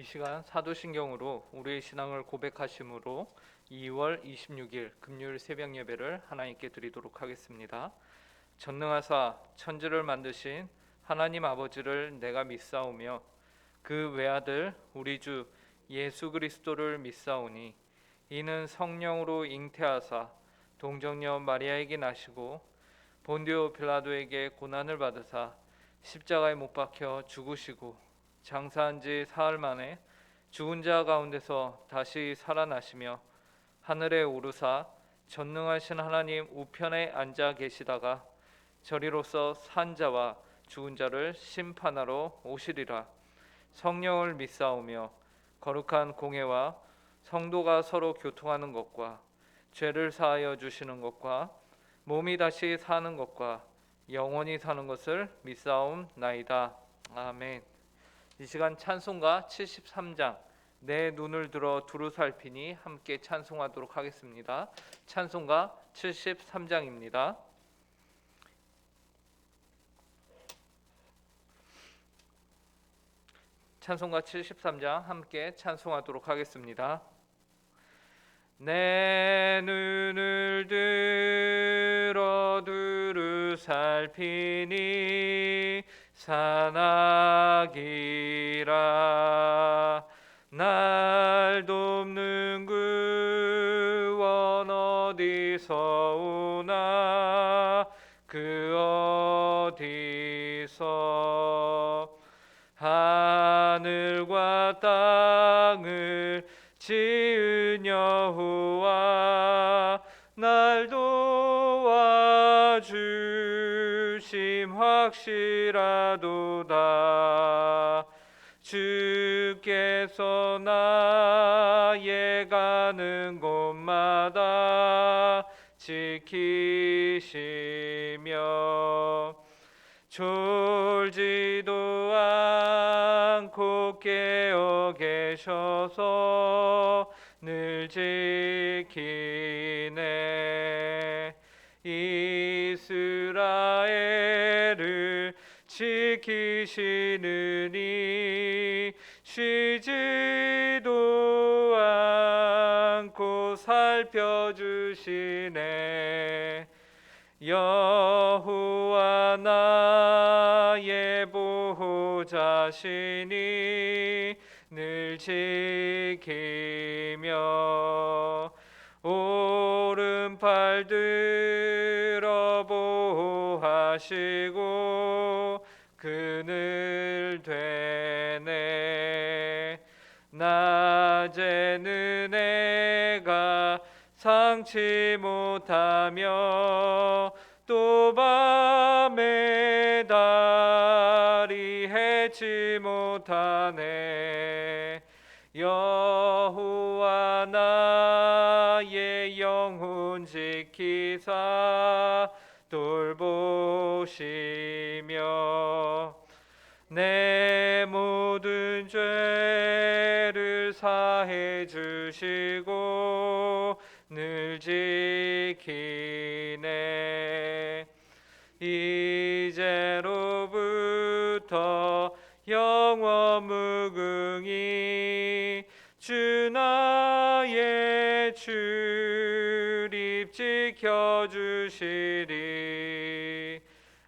이 시간 사도신경으로 우리의 신앙을 고백하심으로 2월 26일 금요일 새벽 예배를 하나님께 드리도록 하겠습니다. 전능하사 천지를 만드신 하나님 아버지를 내가 믿사오며 그 외아들 우리 주 예수 그리스도를 믿사오니 이는 성령으로 잉태하사 동정녀 마리아에게 나시고 본디오 빌라도에게 고난을 받으사 십자가에 못 박혀 죽으시고 장사한 지 사흘 만에 죽은 자 가운데서 다시 살아나시며 하늘에 오르사 전능하신 하나님 우편에 앉아 계시다가 저리로서 산 자와 죽은 자를 심판하러 오시리라. 성령을 믿사오며 거룩한 공회와 성도가 서로 교통하는 것과 죄를 사하여 주시는 것과 몸이 다시 사는 것과 영원히 사는 것을 믿사옵나이다. 아멘. 이 시간 찬송가 73장 내 눈을 들어 두루 살피니 함께 찬송하도록 하겠습니다. 찬송가 73장입니다. 찬송가 73장 함께 찬송하도록 하겠습니다. 내 눈을 들어 두루 살피니 산악이라 날 돕는 구원 어디서 오나 그 어디서 하늘과 땅을 지은 여호와 날 도와주심 확실하도다. 주께서 나의 가는 곳마다 지키시며 졸지도 않고 깨어 계셔서 늘 지키네. 이스라엘을 지키시느니 쉬지도 않고 살펴주시네. 여호와 나의 보호자시니 늘 지키며 오른팔 들어 보호하시고 그늘 되네. 낮에는 내가 상치 못하며 또 밤에 달이 해치 못하네. 여호와 나의 영혼 지키사 돌보시며 내 모든 죄를 사해 주시고 늘 지키네. 이제로부터 영원 무궁히 주 나의 출입 지켜주시리.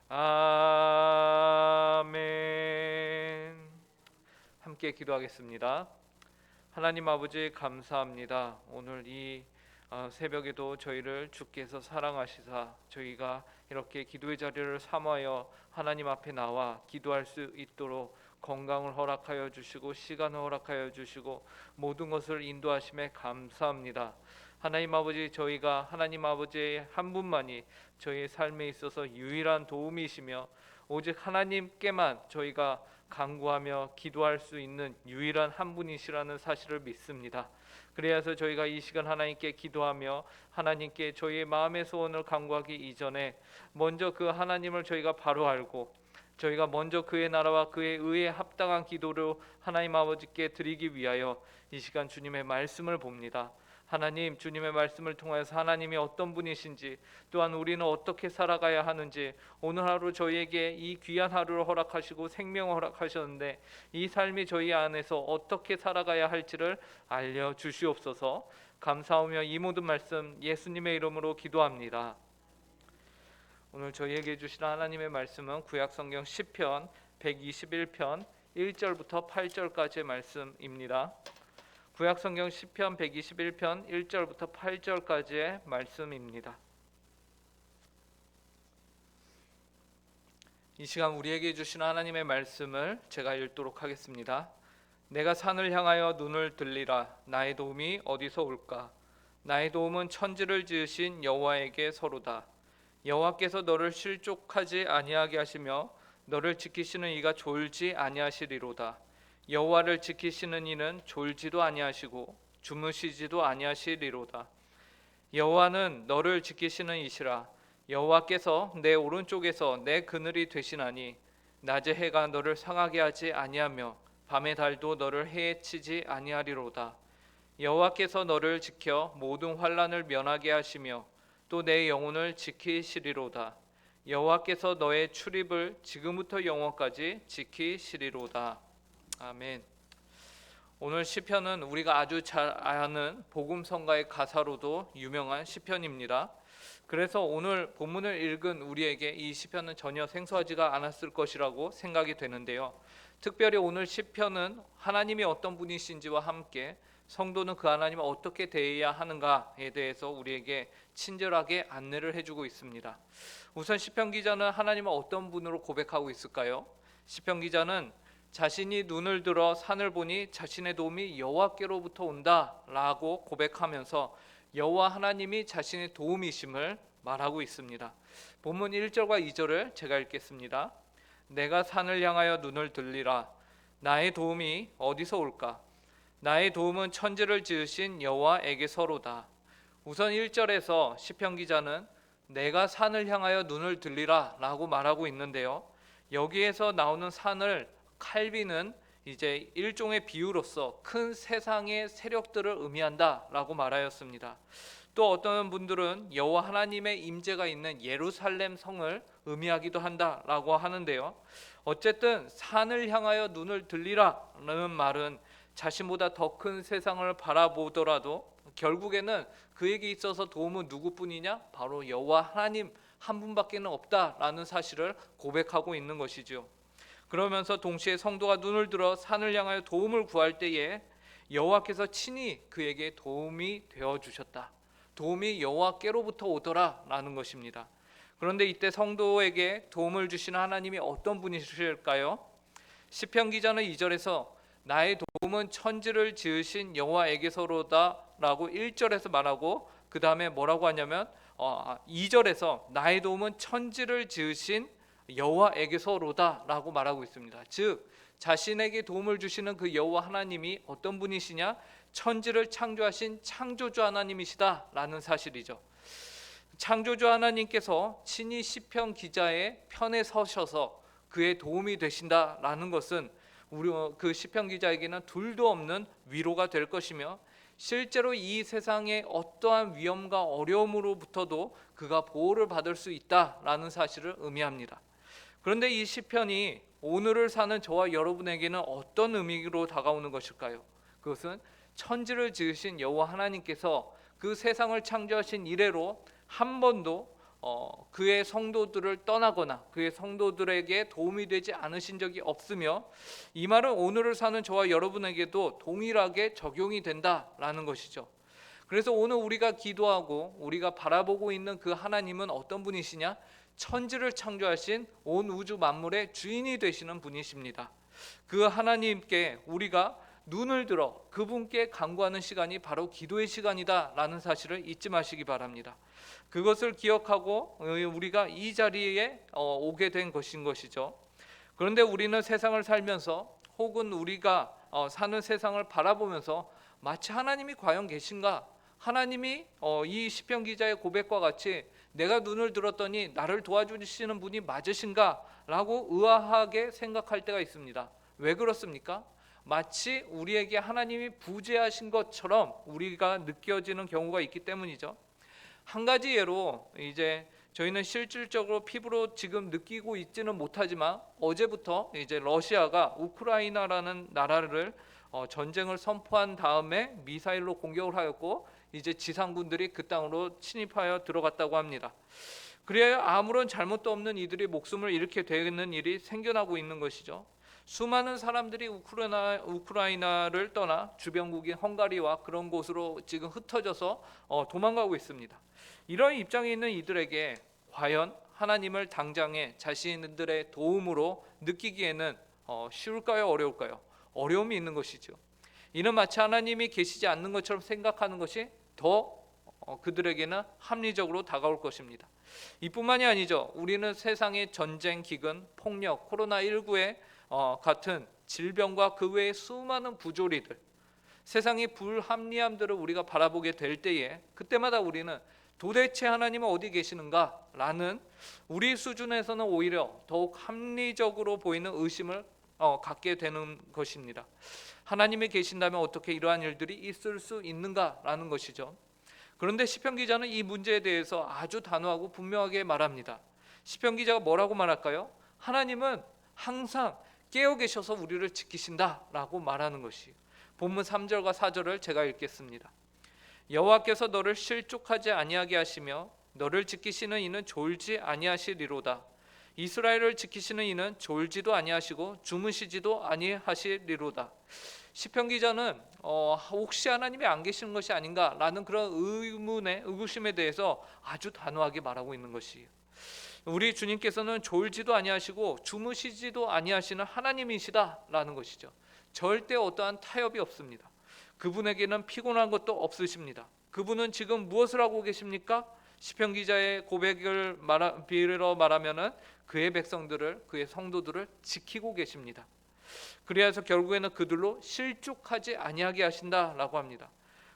아멘. 함께 기도하겠습니다. 하나님 아버지 감사합니다. 오늘 이 새벽에도 저희를 주께서 사랑하시사 저희가 이렇게 기도의 자리를 삼아여 하나님 앞에 나와 기도할 수 있도록 건강을 허락하여 주시고 시간을 허락하여 주시고 모든 것을 인도하심에 감사합니다. 하나님 아버지, 저희가 하나님 아버지의 한 분만이 저희의 삶에 있어서 유일한 도움이시며 오직 하나님께만 저희가 간구하며 기도할 수 있는 유일한 한 분이시라는 사실을 믿습니다. 그래서 저희가 이 시간 하나님께 기도하며 하나님께 저희의 마음의 소원을 간구하기 이전에 먼저 그 하나님을 저희가 바로 알고 저희가 먼저 그의 나라와 그의 의에 합당한 기도로 하나님 아버지께 드리기 위하여 이 시간 주님의 말씀을 봅니다. 하나님, 주님의 말씀을 통하여서 하나님이 어떤 분이신지, 또한 우리는 어떻게 살아가야 하는지, 오늘 하루 저희에게 이 귀한 하루를 허락하시고 생명을 허락하셨는데 이 삶이 저희 안에서 어떻게 살아가야 할지를 알려주시옵소서. 감사하며 이 모든 말씀 예수님의 이름으로 기도합니다. 오늘 저희에게 주신 하나님의 말씀은 구약성경 시편 121편 1절부터 8절까지의 말씀입니다. 구약성경 시편 121편 1절부터 8절까지의 말씀입니다. 이 시간 우리에게 주신 하나님의 말씀을 제가 읽도록 하겠습니다. 내가 산을 향하여 눈을 들리라. 나의 도움이 어디서 올까? 나의 도움은 천지를 지으신 여호와에게서로다. 여호와께서 너를 실족하지 아니하게 하시며 너를 지키시는 이가 졸지 아니하시리로다. 여호와를 지키시는 이는 졸지도 아니하시고 주무시지도 아니하시리로다. 여호와는 너를 지키시는 이시라. 여호와께서 내 오른쪽에서 내 그늘이 되시나니 낮의 해가 너를 상하게 하지 아니하며 밤의 달도 너를 해치지 아니하리로다. 여호와께서 너를 지켜 모든 환난을 면하게 하시며 또 내 영혼을 지키시리로다. 여호와께서 너의 출입을 지금부터 영원까지 지키시리로다. 아멘. 오늘 시편은 우리가 아주 잘 아는 복음성가의 가사로도 유명한 시편입니다. 그래서 오늘 본문을 읽은 우리에게 이 시편은 전혀 생소하지가 않았을 것이라고 생각이 되는데요. 특별히 오늘 시편은 하나님이 어떤 분이신지와 함께 성도는 그 하나님을 어떻게 대해야 하는가에 대해서 우리에게 친절하게 안내를 해주고 있습니다. 우선 시편 기자는 하나님을 어떤 분으로 고백하고 있을까요? 시편 기자는 자신이 눈을 들어 산을 보니 자신의 도움이 여호와께로부터 온다라고 고백하면서 여호와 하나님이 자신의 도움이심을 말하고 있습니다. 본문 1절과 2절을 제가 읽겠습니다. 내가 산을 향하여 눈을 들리라. 나의 도움이 어디서 올까? 나의 도움은 천지를 지으신 여호와에게서로다. 우선 1절에서 시편 기자는 내가 산을 향하여 눈을 들리라 라고 말하고 있는데요. 여기에서 나오는 산을 칼빈은 이제 일종의 비유로서 큰 세상의 세력들을 의미한다라고 말하였습니다. 또 어떤 분들은 여호와 하나님의 임재가 있는 예루살렘 성을 의미하기도 한다라고 하는데요. 어쨌든 산을 향하여 눈을 들리라는 말은 자신보다 더 큰 세상을 바라보더라도 결국에는 그에게 있어서 도움은 누구뿐이냐? 바로 여호와 하나님 한 분밖에는 없다라는 사실을 고백하고 있는 것이죠. 그러면서 동시에 성도가 눈을 들어 산을 향하여 도움을 구할 때에 여호와께서 친히 그에게 도움이 되어 주셨다. 도움이 여호와께로부터 오더라라는 것입니다. 그런데 이때 성도에게 도움을 주시는 하나님이 어떤 분이실까요? 시편 기자는 2절에서 나의 도움은 천지를 지으신 여호와에게서로다라고 1절에서 말하고 그 다음에 뭐라고 하냐면 2절에서 나의 도움은 천지를 지으신 여호와에게서로다라고 말하고 있습니다. 즉 자신에게 도움을 주시는 그 여호와 하나님이 어떤 분이시냐? 천지를 창조하신 창조주 하나님이시다라는 사실이죠. 창조주 하나님께서 친히 시편 기자의 편에 서셔서 그의 도움이 되신다라는 것은 우리 그 시편 기자에게는 둘도 없는 위로가 될 것이며 실제로 이 세상의 어떠한 위험과 어려움으로부터도 그가 보호를 받을 수 있다라는 사실을 의미합니다. 그런데 이 시편이 오늘을 사는 저와 여러분에게는 어떤 의미로 다가오는 것일까요? 그것은 천지를 지으신 여호와 하나님께서 그 세상을 창조하신 이래로 한 번도 그의 성도들을 떠나거나 그의 성도들에게 도움이 되지 않으신 적이 없으며 이 말은 오늘을 사는 저와 여러분에게도 동일하게 적용이 된다라는 것이죠. 그래서 오늘 우리가 기도하고 우리가 바라보고 있는 그 하나님은 어떤 분이시냐? 천지를 창조하신 온 우주 만물의 주인이 되시는 분이십니다. 그 하나님께 우리가 눈을 들어 그분께 간구하는 시간이 바로 기도의 시간이다라는 사실을 잊지 마시기 바랍니다. 그것을 기억하고 우리가 이 자리에 오게 된 것인 것이죠. 그런데 우리는 세상을 살면서 혹은 우리가 사는 세상을 바라보면서 마치 하나님이 과연 계신가? 하나님이 이 시편 기자의 고백과 같이 내가 눈을 들었더니 나를 도와주시는 분이 맞으신가? 라고 의아하게 생각할 때가 있습니다. 왜 그렇습니까? 마치 우리에게 하나님이 부재하신 것처럼 우리가 느껴지는 경우가 있기 때문이죠. 한 가지 예로 이제 저희는 실질적으로 피부로 지금 느끼고 있지는 못하지만 어제부터 이제 러시아가 우크라이나라는 나라를 전쟁을 선포한 다음에 미사일로 공격을 하였고 이제 지상군들이 그 땅으로 침입하여 들어갔다고 합니다. 그래야 아무런 잘못도 없는 이들이 목숨을 잃게 되는 일이 생겨나고 있는 것이죠. 수많은 사람들이 우크라이나를 떠나 주변국인 헝가리와 그런 곳으로 지금 흩어져서 도망가고 있습니다. 이런 입장에 있는 이들에게 과연 하나님을 당장에 자신들의 도움으로 느끼기에는 쉬울까요? 어려울까요? 어려움이 있는 것이죠. 이는 마치 하나님이 계시지 않는 것처럼 생각하는 것이 더 그들에게는 합리적으로 다가올 것입니다. 이뿐만이 아니죠. 우리는 세상의 전쟁, 기근, 폭력, 코로나19의 같은 질병과 그 외의 수많은 부조리들, 세상의 불합리함들을 우리가 바라보게 될 때에 그때마다 우리는 도대체 하나님은 어디 계시는가? 라는 우리 수준에서는 오히려 더욱 합리적으로 보이는 의심을 갖게 되는 것입니다. 하나님이 계신다면 어떻게 이러한 일들이 있을 수 있는가라는 것이죠. 그런데 시편 기자는 이 문제에 대해서 아주 단호하고 분명하게 말합니다. 시편 기자가 뭐라고 말할까요? 하나님은 항상 깨어 계셔서 우리를 지키신다라고 말하는 것이 본문 3절과 4절을 제가 읽겠습니다. 여호와께서 너를 실족하지 아니하게 하시며 너를 지키시는 이는 졸지 아니하시리로다. 이스라엘을 지키시는 이는 졸지도 아니하시고 주무시지도 아니하시리로다. 시편 기자는 혹시 하나님이 안 계시는 것이 아닌가라는 그런 의구심에 대해서 아주 단호하게 말하고 있는 것이에요. 우리 주님께서는 졸지도 아니하시고 주무시지도 아니하시는 하나님이시다라는 것이죠. 절대 어떠한 타협이 없습니다. 그분에게는 피곤한 것도 없으십니다. 그분은 지금 무엇을 하고 계십니까? 시편 기자의 고백을 빌어 말하면은 그의 백성들을, 그의 성도들을 지키고 계십니다. 그래서 결국에는 그들로 실족하지 아니하게 하신다라고 합니다.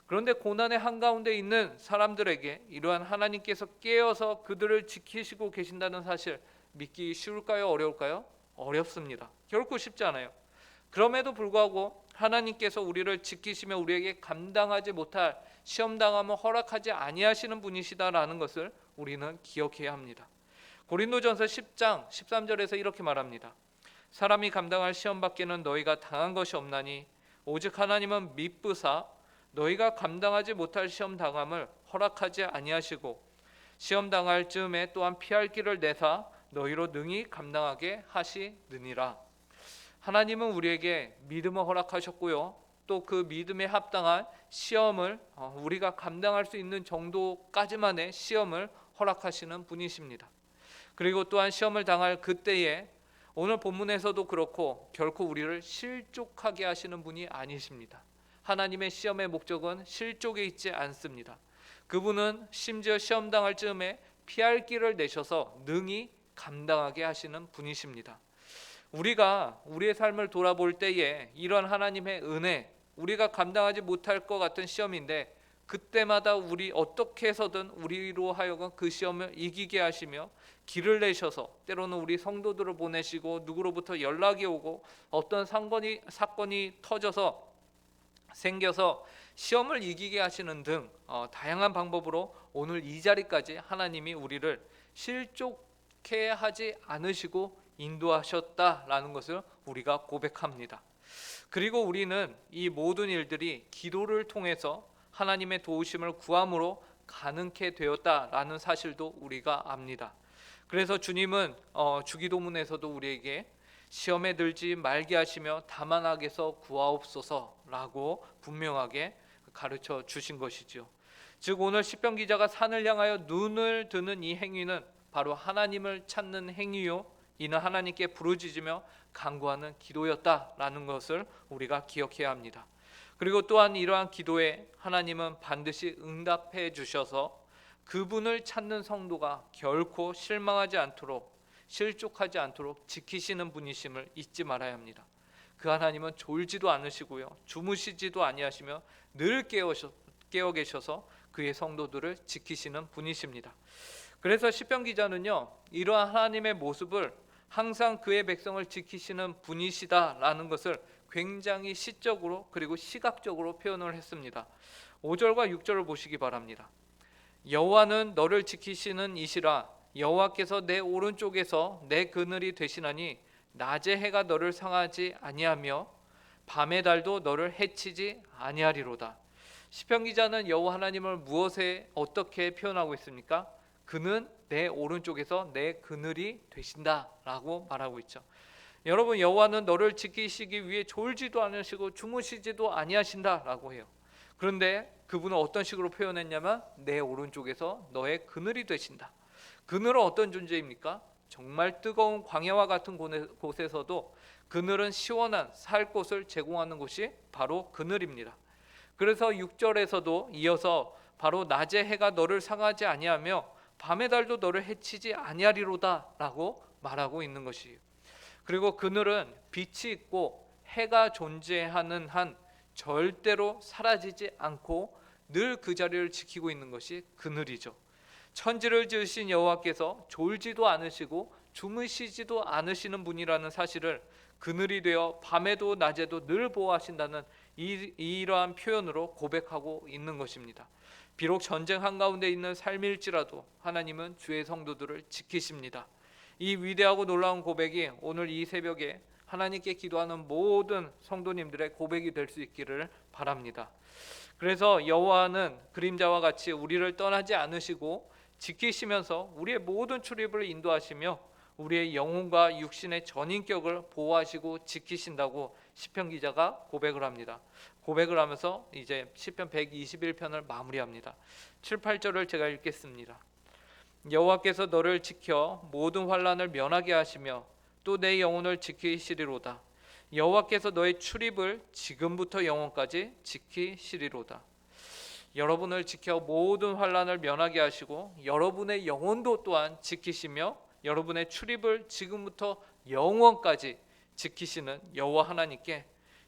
그런데 고난의 한가운데 있는 사람들에게 이러한 하나님께서 깨어서 그들을 지키시고 계신다는 사실 믿기 쉬울까요? 어려울까요? 어렵습니다. 결코 쉽지 않아요. 그럼에도 불구하고 하나님께서 우리를 지키시며 우리에게 감당하지 못할 시험당함을 허락하지 아니하시는 분이시다라는 것을 우리는 기억해야 합니다. 고린도전서 10장 13절에서 이렇게 말합니다. 사람이 감당할 시험 밖에는 너희가 당한 것이 없나니 오직 하나님은 미쁘사 너희가 감당하지 못할 시험 당함을 허락하지 아니하시고 시험 당할 즈음에 또한 피할 길을 내사 너희로 능히 감당하게 하시느니라. 하나님은 우리에게 믿음을 허락하셨고요. 또 그 믿음에 합당한 시험을 우리가 감당할 수 있는 정도까지만의 시험을 허락하시는 분이십니다. 그리고 또한 시험을 당할 그때에 오늘 본문에서도 그렇고 결코 우리를 실족하게 하시는 분이 아니십니다. 하나님의 시험의 목적은 실족에 있지 않습니다. 그분은 심지어 시험 당할 즈음에 피할 길을 내셔서 능히 감당하게 하시는 분이십니다. 우리가 우리의 삶을 돌아볼 때에 이런 하나님의 은혜, 우리가 감당하지 못할 것 같은 시험인데 그때마다 우리 어떻게 해서든 우리로 하여금 그 시험을 이기게 하시며 길을 내셔서 때로는 우리 성도들을 보내시고 누구로부터 연락이 오고 어떤 사건이 터져서 생겨서 시험을 이기게 하시는 등 다양한 방법으로 오늘 이 자리까지 하나님이 우리를 실족해 하지 않으시고 인도하셨다라는 것을 우리가 고백합니다. 그리고 우리는 이 모든 일들이 기도를 통해서 하나님의 도우심을 구함으로 가능케 되었다라는 사실도 우리가 압니다. 그래서 주님은 주기도문에서도 우리에게 시험에 들지 말게 하시며 다만 악에서 구하옵소서라고 분명하게 가르쳐 주신 것이죠. 즉 오늘 시편 기자가 산을 향하여 눈을 드는 이 행위는 바로 하나님을 찾는 행위요 이는 하나님께 부르짖으며 간구하는 기도였다라는 것을 우리가 기억해야 합니다. 그리고 또한 이러한 기도에 하나님은 반드시 응답해 주셔서 그분을 찾는 성도가 결코 실망하지 않도록 실족하지 않도록 지키시는 분이심을 잊지 말아야 합니다. 그 하나님은 졸지도 않으시고요 주무시지도 아니하시며 늘 깨어 계셔서 그의 성도들을 지키시는 분이십니다. 그래서 시편 기자는요 이러한 하나님의 모습을 항상 그의 백성을 지키시는 분이시다라는 것을 굉장히 시적으로 그리고 시각적으로 표현을 했습니다. 5절과 6절을 보시기 바랍니다. 여호와는 너를 지키시는 이시라. 여호와께서 내 오른쪽에서 내 그늘이 되시나니 낮의 해가 너를 상하지 아니하며 밤의 달도 너를 해치지 아니하리로다. 시편 기자는 여호와 하나님을 무엇에 어떻게 표현하고 있습니까? 그는 내 오른쪽에서 내 그늘이 되신다라고 말하고 있죠. 여러분, 여호와는 너를 지키시기 위해 졸지도 않으시고 주무시지도 아니하신다라고 해요. 그런데 그분은 어떤 식으로 표현했냐면 내 오른쪽에서 너의 그늘이 되신다. 그늘은 어떤 존재입니까? 정말 뜨거운 광야와 같은 곳에서도 그늘은 시원한 살 곳을 제공하는 곳이 바로 그늘입니다. 그래서 6절에서도 이어서 바로 낮의 해가 너를 상하지 아니하며 밤의 달도 너를 해치지 아니하리로다 라고 말하고 있는 것이에요. 그리고 그늘은 빛이 있고 해가 존재하는 한 절대로 사라지지 않고 늘 그 자리를 지키고 있는 것이 그늘이죠. 천지를 지으신 여호와께서 졸지도 않으시고 주무시지도 않으시는 분이라는 사실을 그늘이 되어 밤에도 낮에도 늘 보호하신다는 이러한 표현으로 고백하고 있는 것입니다. 비록 전쟁 한가운데 있는 삶일지라도 하나님은 주의 성도들을 지키십니다. 이 위대하고 놀라운 고백이 오늘 이 새벽에 하나님께 기도하는 모든 성도님들의 고백이 될 수 있기를 바랍니다. 그래서 여호와는 그림자와 같이 우리를 떠나지 않으시고 지키시면서 우리의 모든 출입을 인도하시며 우리의 영혼과 육신의 전인격을 보호하시고 지키신다고 시편 기자가 고백을 합니다. 고백을 하면서 이제 시편 121편을 마무리합니다. 7, 8절을 제가 읽겠습니다. 여호와께서 너를 지켜 모든 환난을 면하게 하시며 또 내 영혼을 지키시리로다. 여호와께서 너의 출입을 지금부터 영원까지 지키시리로다. 여러분을 지켜 모든 환난을 면하게 하시고 여러분의 영혼도 또한 지키시며 여러분의 출입을 지금부터 영원까지 지키시는 여호와 하나님께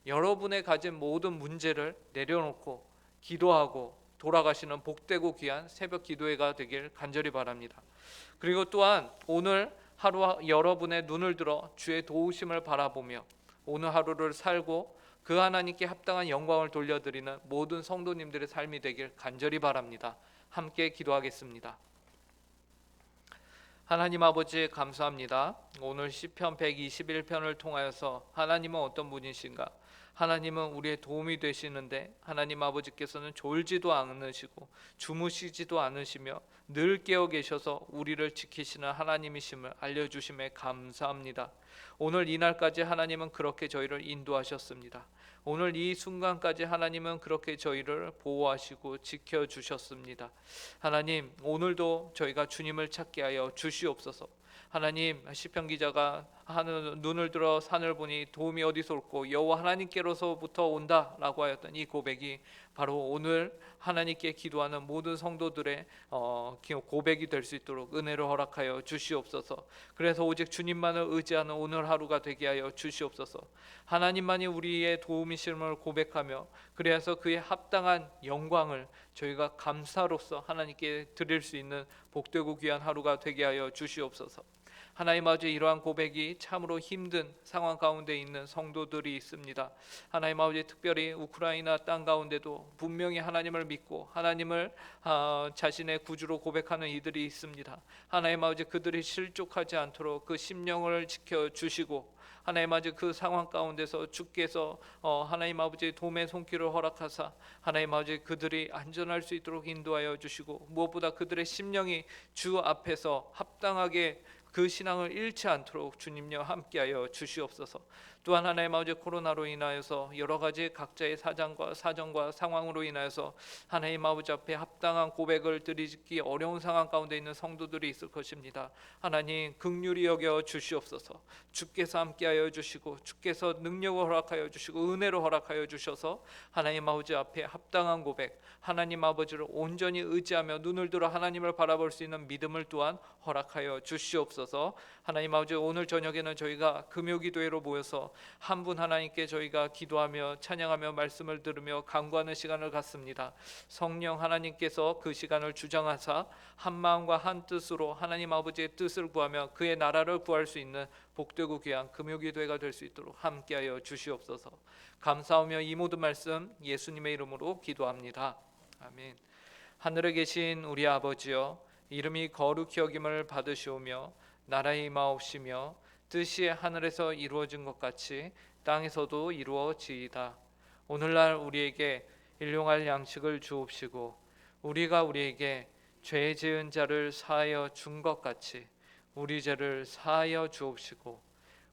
여러분의 가진 모든 문제를 내려놓고 기도하고 돌아가시는 복되고 귀한 새벽 기도회가 되길 간절히 바랍니다. 그리고 또한 오늘 하루 여러분의 눈을 들어 주의 도우심을 바라보며 오늘 하루를 살고 그 하나님께 합당한 영광을 돌려드리는 모든 성도님들의 삶이 되길 간절히 바랍니다. 함께 기도하겠습니다. 하나님 아버지 감사합니다. 오늘 시편 121편을 통하여서 하나님은 어떤 분이신가? 하나님은 우리의 도움이 되시는데 하나님 아버지께서는 졸지도 않으시고 주무시지도 않으시며 늘 깨어 계셔서 우리를 지키시는 하나님이심을 알려주심에 감사합니다. 오늘 이날까지 하나님은 그렇게 저희를 인도하셨습니다. 오늘 이 순간까지 하나님은 그렇게 저희를 보호하시고 지켜주셨습니다. 하나님, 오늘도 저희가 주님을 찾게 하여 주시옵소서. 하나님, 시편 기자가 하늘 눈을 들어 산을 보니 도움이 어디서 올고 여호와 하나님께로서부터 온다라고 하였던 이 고백이 바로 오늘 하나님께 기도하는 모든 성도들의 고백이 될 수 있도록 은혜를 허락하여 주시옵소서. 그래서 오직 주님만을 의지하는 오늘 하루가 되게 하여 주시옵소서. 하나님만이 우리의 도움이심을 고백하며 그래서 그의 합당한 영광을 저희가 감사로서 하나님께 드릴 수 있는 복되고 귀한 하루가 되게 하여 주시옵소서. 하나님 아버지, 이러한 고백이 참으로 힘든 상황 가운데 있는 성도들이 있습니다. 하나님 아버지, 특별히 우크라이나 땅 가운데도 분명히 하나님을 믿고 하나님을 자신의 구주로 고백하는 이들이 있습니다. 하나님 아버지, 그들이 실족하지 않도록 그 심령을 지켜주시고 하나님 아버지, 그 상황 가운데서 주께서 하나님 아버지 도움의 손길을 허락하사 하나님 아버지 그들이 안전할 수 있도록 인도하여 주시고 무엇보다 그들의 심령이 주 앞에서 합당하게 그 신앙을 잃지 않도록 주님여 함께하여 주시옵소서. 또한 하나님 아버지, 코로나로 인하여서 여러 가지 각자의 사정과 상황으로 인하여서 하나님 아버지 앞에 합당한 고백을 드리기 어려운 상황 가운데 있는 성도들이 있을 것입니다. 하나님 긍휼히 여겨 주시옵소서. 주께서 함께하여 주시고 주께서 능력을 허락하여 주시고 은혜를 허락하여 주셔서 하나님 아버지 앞에 합당한 고백, 하나님 아버지를 온전히 의지하며 눈을 들어 하나님을 바라볼 수 있는 믿음을 또한 허락하여 주시옵소서. 하나님 아버지, 오늘 저녁에는 저희가 금요기도회로 모여서 한 분 하나님께 저희가 기도하며 찬양하며 말씀을 들으며 간구하는 시간을 갖습니다. 성령 하나님께서 그 시간을 주장하사 한 마음과 한 뜻으로 하나님 아버지의 뜻을 구하며 그의 나라를 구할 수 있는 복되고 귀한 금요기도회가 될 수 있도록 함께하여 주시옵소서. 감사하며 이 모든 말씀 예수님의 이름으로 기도합니다. 아멘. 하늘에 계신 우리 아버지여, 이름이 거룩히 여김을 받으시오며 나라의 임하옵시며 뜻이 하늘에서 이루어진 것 같이 땅에서도 이루어지이다. 오늘날 우리에게 일용할 양식을 주옵시고 우리가 우리에게 죄 지은 자를 사하여 준 것 같이 우리 죄를 사하여 주옵시고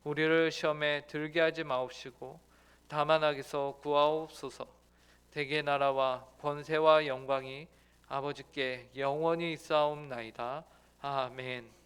우리를 시험에 들게 하지 마옵시고 다만 악에서 구하옵소서. 대개 나라와 권세와 영광이 아버지께 영원히 있사옵나이다. 아멘.